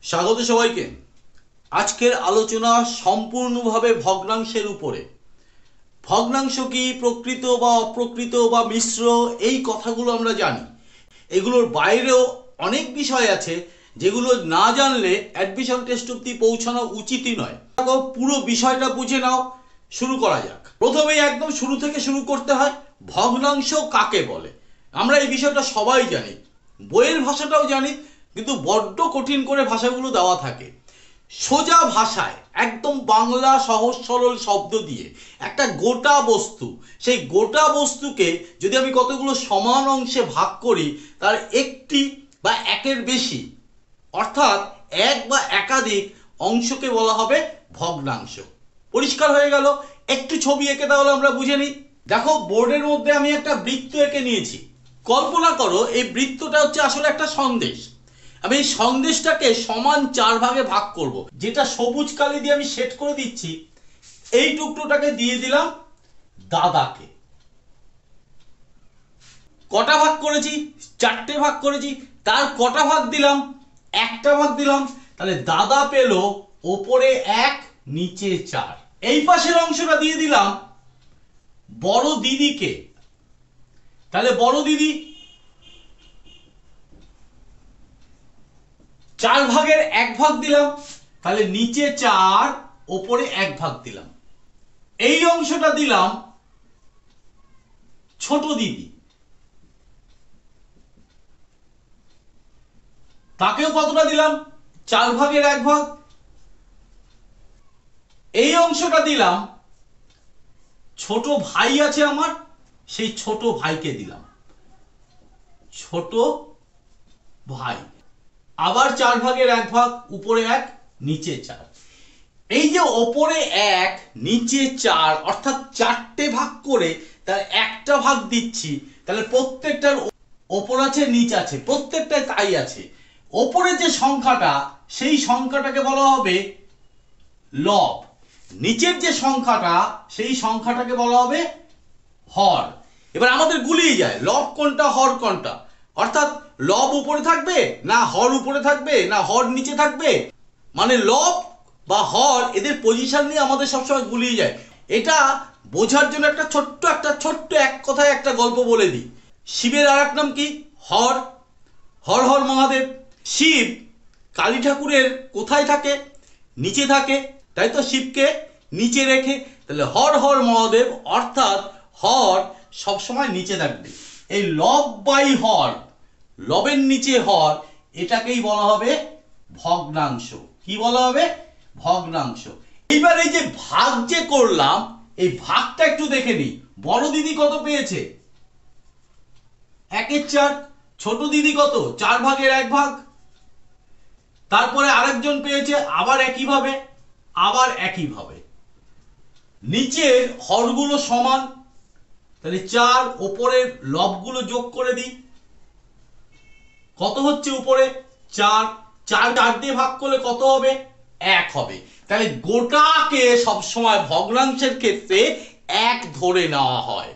স্বাগত সবাইকে। আজকের আলোচনা সম্পূর্ণভাবে ভগ্নাংশের উপরে। ভগ্নাংশ কি, প্রকৃত বা অপ্রকৃত বা মিশ্র, এই কথাগুলো আমরা জানি। এগুলোর বাইরেও অনেক বিষয় আছে যেগুলো না জানলে অ্যাডমিশন টেস্ট অবধি পৌঁছানো উচিতই নয়। পুরো বিষয়টা বুঝে নাও। শুরু করা যাক। প্রথমেই একদম শুরু থেকে শুরু করতে হয়। ভগ্নাংশ কাকে বলে? আমরা এই বিষয়টা সবাই জানি, বইয়ের ভাষাটাও জানি, কিন্তু বড্ড কঠিন করে ভাষাগুলো দেওয়া থাকে। সোজা ভাষায় একদম বাংলা সহজ সরল শব্দ দিয়ে একটা গোটা বস্তু, সেই গোটা বস্তুকে যদি আমি কতগুলো সমান অংশে ভাগ করি, তার একটি বা একের বেশি অর্থাৎ এক বা একাধিক অংশকে বলা হবে ভগ্নাংশ। পরিষ্কার হয়ে গেল? একটু ছবি এঁকে তাহলে আমরা বুঝে নিই। দেখো, বোর্ডের মধ্যে আমি একটা বৃত্ত এঁকে নিয়েছি। কল্পনা করো এই বৃত্তটা হচ্ছে আসলে একটা সন্দেশ। আমি এই সন্দেশটাকে সমান 4 ভাগে ভাগ করব। যেটা সবুজ কালি দিয়ে আমি সেট করে দিচ্ছি, এই টুকরোটাকে দিয়ে দিলাম দাদাকে। কটা ভাগ করেছি? 4টে ভাগ করেছি। তার কটা ভাগ দিলাম? একটা ভাগ দিলাম। তাহলে দাদা পেল ওপরে 1, নিচে 4। এই পাশের অংশটা দিয়ে দিলাম বড় দিদিকে। তাহলে বড় দিদি 4 ভাগের 1 ভাগ দিলাম। তাহলে নিচে 4, ওপরে 1 ভাগ দিলাম। এই অংশটা দিলাম ছোট দিদি, তাকেও কতটা দিলাম? 4 ভাগের 1 ভাগ। এই অংশটা দিলাম ছোট ভাই আছে আমার, সেই ছোট ভাইকে দিলাম ছোট ভাই। আবার 4 ভাগের 1 ভাগ, উপরে 1, নিচে 4। এই যে ওপরে 1, নিচে 4 অর্থাৎ 4টে ভাগ করে তার একটা ভাগ দিচ্ছি। তাহলে প্রত্যেকটার ওপর আছে, নিচ আছে, প্রত্যেকটায় তাই আছে। ওপরে যে সংখ্যাটা, সেই সংখ্যাটাকে বলা হবে লব। নিচের যে সংখ্যাটা, সেই সংখ্যাটাকে বলা হবে হর। এবার আমাদের গুলিয়ে যায় লব কোনটা হর কোনটা। অর্থাৎ লব উপরে থাকবে না হর উপরে থাকবে না হর নিচে থাকবে, মানে লব বা হর এদের পজিশন নিয়ে আমাদের সবসময় গুলিয়ে যায়। এটা বোঝার জন্য একটা ছোট্ট এক কথায় একটা গল্প বলে দিই। শিবের আর এক নাম কি? হর। হর হর মহাদেব। শিব কালী ঠাকুরের কোথায় থাকে? নিচে থাকে, তাই তো শিবকে নিচে রেখে। তাহলে হর হর মহাদেব অর্থাৎ হর সবসময় নিচে থাকবে। এই লব বাই হর, লবের নিচে হর, এটাকেই বলা হবে ভগ্নাংশ। কি বলা হবে? ভগ্নাংশ। এইবার এই যে ভাগ যে করলাম, এই ভাগটা একটু দেখে নিই। বড় দিদি কত পেয়েছে? 1 এর 4। ছোট দিদি কত? 4 ভাগের 1 ভাগ। তারপরে আরেকজন পেয়েছে আবার একইভাবে। নিচের হরগুলো সমান, তাহলে 4, ওপরের লবগুলো যোগ করে দিই। কত হচ্ছে উপরে? 4। 4 দিয়ে ভাগ করলে কত হবে? 1 হবে। তাহলে গোটাকে সবসময় ভগ্নাংশের ক্ষেত্রে 1 ধরে নেওয়া হয়।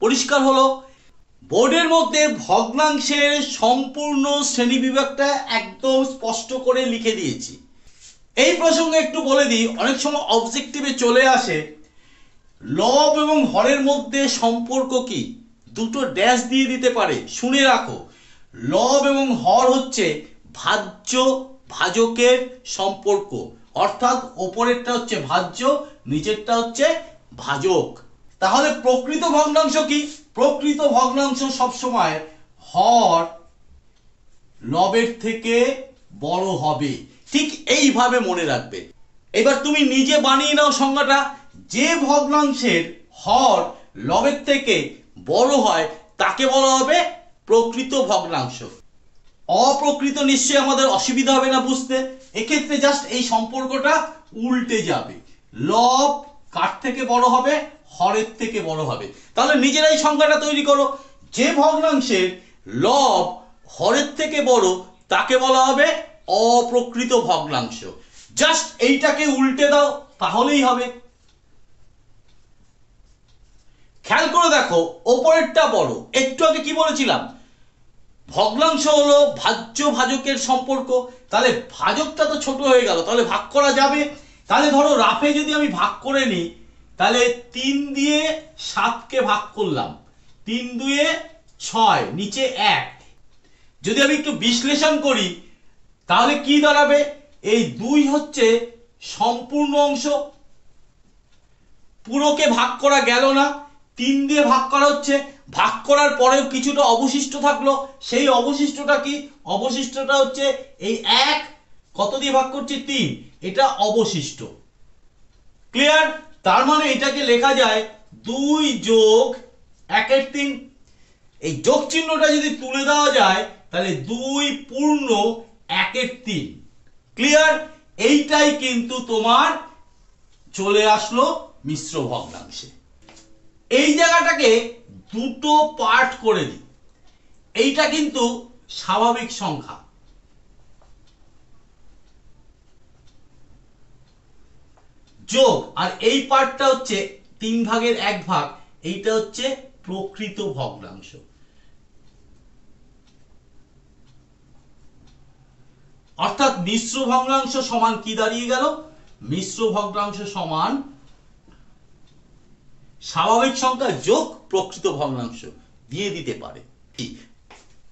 পরিষ্কার হলো? বোর্ডের মধ্যে ভগ্নাংশের সম্পূর্ণ শ্রেণীবিভাগটা একদম স্পষ্ট করে লিখে দিয়েছি। এই প্রসঙ্গে একটু বলে দিই, অনেক সময় অবজেক্টিভে চলে আসে লব এবং হরের মধ্যে সম্পর্ক কি, দুটো ড্যাশ দিয়ে দিতে পারে। শুনে রাখো, লব এবং হর হচ্ছে ভাজ্য ভাজকের সম্পর্ক। অর্থাৎ ওপরেরটা হচ্ছে ভাজ্য, নিচেরটা হচ্ছে ভাজক। তাহলে প্রকৃত ভগ্নাংশ কি? প্রকৃত ভগ্নাংশ সবসময় হর লবের থেকে বড় হবে। ঠিক এইভাবে মনে রাখবে। এবার তুমি নিজে বানিয়ে নাও সংজ্ঞাটা। যে ভগ্নাংশের হর লবের থেকে বড় হয় তাকে বলা হবে প্রকৃত ভগ্নাংশ। অপ্রকৃত নিশ্চয়ই আমাদের অসুবিধা হবে না বুঝতে। এক্ষেত্রে জাস্ট এই সম্পর্কটা উল্টে যাবে। লব কার থেকে বড় হবে? হরের থেকে বড় হবে। তাহলে নিজেরাই সংখ্যাটা তৈরি করো। যে ভগ্নাংশের লব হরের থেকে বড় তাকে বলা হবে অপ্রকৃত ভগ্নাংশ। জাস্ট এইটাকে উল্টে দাও, তাহলেই হবে। খেয়াল করে দেখো, ওপরেরটা বড়। একটু আগে কি বলেছিলাম? ভগ্নাংশ হলো ভাজ্য ভাজকের সম্পর্ক। তাহলে ভাজকটা তো ছোট হয়ে গেল, তাহলে ভাগ করা যাবে। তাহলে ধরো রাফে যদি আমি ভাগ করে নিই, তাহলে 3 দিয়ে 7কে ভাগ করলাম, 3 দুয়ে 6, নিচে 1। যদি আমি একটু বিশ্লেষণ করি তাহলে কি দাঁড়াবে, এই 2 হচ্ছে সম্পূর্ণ অংশ, পুরোকে ভাগ করা গেল না, 3 দিয়ে ভাগ করা হচ্ছে, ভাগ করার পরেও কিছুটা অবশিষ্ট থাকলো, সেই অবশিষ্টটা কি, অবশিষ্টটা হচ্ছে এই 1, কত দিয়ে ভাগ করছি 3, এটা অবশিষ্ট। ক্লিয়ার? তার মানে এটাকে লেখা যায় 2 যোগ 1 এর 3। এই যোগ চিহ্নটা যদি তুলে দেওয়া যায় তাহলে 2 পূর্ণ 1 এর 3। ক্লিয়ার? এইটাই কিন্তু তোমার চলে আসলো মিশ্র ভগ্নাংশে। এই জায়গাটাকে দুটো পার্ট করে দিই, এইটা কিন্তু স্বাভাবিক সংখ্যা, যোগ, আর এই পার্টটা হচ্ছে 3 ভাগের 1 ভাগ, এইটা হচ্ছে প্রকৃত ভগ্নাংশ। অর্থাৎ মিশ্র ভগ্নাংশ সমান কি দাঁড়িয়ে গেল, মিশ্র ভগ্নাংশ সমান স্বাভাবিক সংখ্যা যোগ প্রকৃত ভগ্নাংশ দিয়ে দিতে পারে।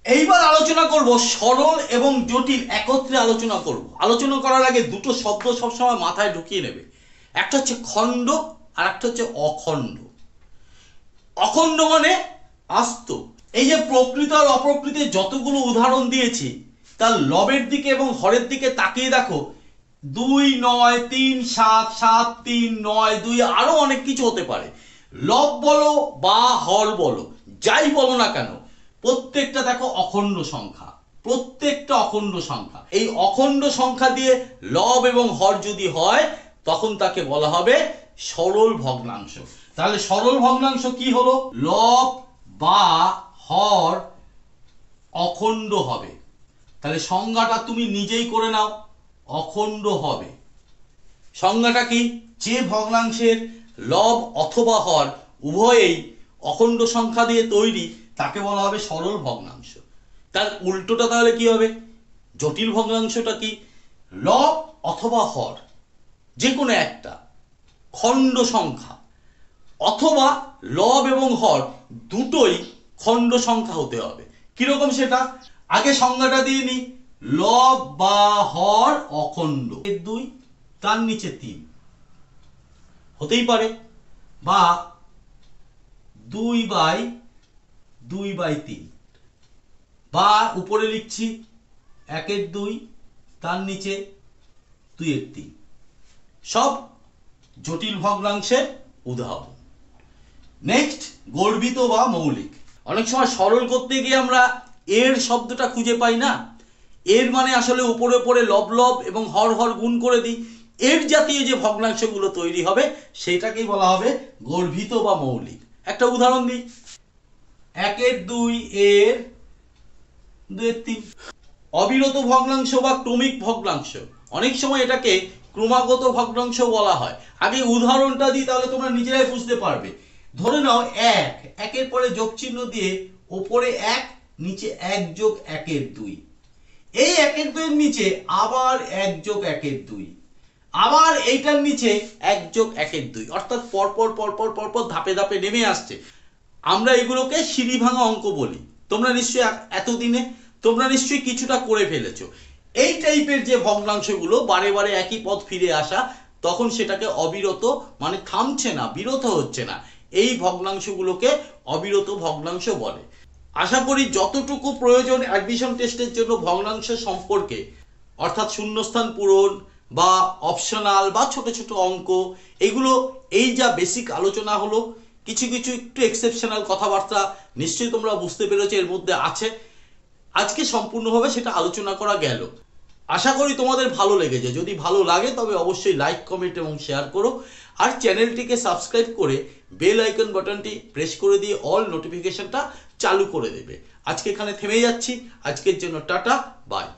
এইবার আলোচনা করব সরল এবং জটিল একত্রে আলোচনা করব। আলোচনা করার আগে দুটো শব্দ সবসময় মাথায় ঢুকিয়ে নেবে, একটা হচ্ছে খণ্ড আর একটা হচ্ছে অখণ্ড। অখণ্ড মানে আস্ত। এই যে প্রকৃত আর অপ্রকৃতির যতগুলো উদাহরণ দিয়েছি তার লবের দিকে এবং হরের দিকে তাকিয়ে দেখো, 2, 9, 3, 7, 7, 3, 9, 2, আরো অনেক কিছু হতে পারে। লব বলো বা হর বলো, যাই বলো না কেন, প্রত্যেকটা দেখো অখণ্ড সংখ্যা, প্রত্যেকটা অখণ্ড সংখ্যা। এই অখণ্ড সংখ্যা দিয়ে লব এবং হর যদি হয় তখন তাকে বলা হবে সরল ভগ্নাংশ। তাহলে সরল ভগ্নাংশ কি হলো, লব বা হর অখণ্ড হবে। তাহলে সংজ্ঞাটা তুমি নিজেই করে নাও, অখণ্ড হবে। সংজ্ঞাটা কি, যে ভগ্নাংশের লব অথবা হর উভয়েই অখণ্ড সংখ্যা দিয়ে তৈরি তাকে বলা হবে সরল ভগ্নাংশ। তার উল্টোটা তাহলে কি হবে, জটিল ভগ্নাংশটা কি, লব অথবা হর যে কোনো একটা খণ্ড সংখ্যা, অথবা লব এবং হর দুটোই খণ্ড সংখ্যা হতে হবে। কিরকম সেটা, আগে সংজ্ঞাটা দিয়ে নি, লব বা হর অখণ্ড, 2 তার নিচে 3 হতেই পারে, বা 2/3, বা উপরে লিখছি 1/2 তার নিচে 2/3, সব জটিল ভগ্নাংশের উদাহরণ। নেক্সট, গর্বিত বা মৌলিক। অনেক সময় সরল করতে গিয়ে আমরা এর শব্দটা খুঁজে পাই না, এর মানে আসলে উপরে উপরে লব লব এবং হর হর গুণ করে দিই, এর জাতীয় যে ভগ্নাংশগুলো তৈরি হবে সেটাকেই বলা হবে গর্বিত বা মৌলিক। একটা উদাহরণ দিই, 1/2 এর 2/3। অবিরত ভগ্নাংশ বা ক্রমিক ভগ্নাংশ, অনেক সময় এটাকে ক্রমাগত ভগ্নাংশ বলা হয়। আগে উদাহরণটা দিই তাহলে তোমরা নিজেরাই বুঝতে পারবে। ধরে নাও 1, 1-এর পরে যোগ চিহ্ন দিয়ে ওপরে 1, নিচে 1 যোগ 1/2, এই 1/2 এর নিচে আবার 1 যোগ 1/2, আবার এইটার নিচে 1 যোগ 1/2, অর্থাৎ পরপর পরপর পরপর ধাপে ধাপে নেমে আসছে। আমরা এগুলোকে সিঁড়ি ভাঙা অঙ্ক বলি। তোমরা নিশ্চয়ই এতদিনে তোমরা নিশ্চয়ই কিছুটা করে ফেলেছো। এই টাইপের যে ভগ্নাংশগুলো বারে বারে একই পথ ফিরে আসা, তখন সেটাকে অবিরত, মানে থামছে না, বিরত হচ্ছে না, এই ভগ্নাংশগুলোকে অবিরত ভগ্নাংশ বলে। আশা করি যতটুকু প্রয়োজন অ্যাডমিশন টেস্টের জন্য ভগ্নাংশ সম্পর্কে, অর্থাৎ শূন্যস্থান পূরণ বা অপশনাল বা ছোট ছোট অঙ্ক, এগুলো এই যা বেসিক আলোচনা হলো, কিছু কিছু একটু এক্সেপশনাল কথাবার্তা নিশ্চয়ই তোমরা বুঝতে পেরেছো এর মধ্যে আছে। আজকে সম্পূর্ণভাবে সেটা আলোচনা করা গেল। আশা করি তোমাদের ভালো লেগেছে। যদি ভালো লাগে তবে অবশ্যই লাইক, কমেন্ট এবং শেয়ার করো, আর চ্যানেলটিকে সাবস্ক্রাইব করে বেল আইকন বাটনটি প্রেস করে দিয়ে অল নোটিফিকেশনটা চালু করে দেবে। আজকে এখানে থেমে যাচ্ছি, আজকের জন্য টাটা, বাই।